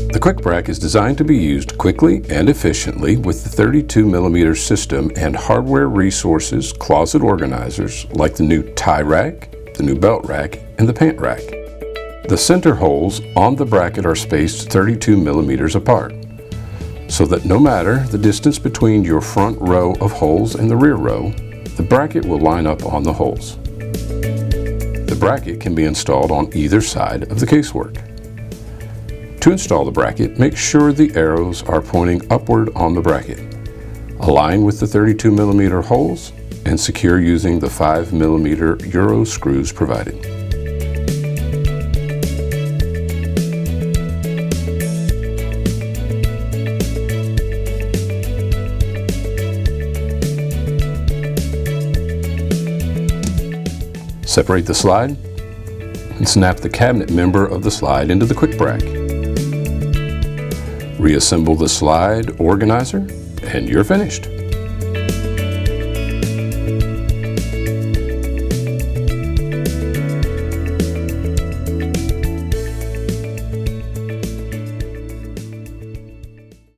The Quick Brack is designed to be used quickly and efficiently with the 32mm system and hardware resources closet organizers like the new tie rack, the new belt rack, and the pant rack. The center holes on the bracket are spaced 32mm apart, so that no matter the distance between your front row of holes and the rear row, the bracket will line up on the holes. The bracket can be installed on either side of the casework. To install the bracket, make sure the arrows are pointing upward on the bracket. Align with the 32mm holes and secure using the 5mm Euro screws provided. Separate the slide and snap the cabinet member of the slide into the Quick Brack. Reassemble the slide organizer and you're finished.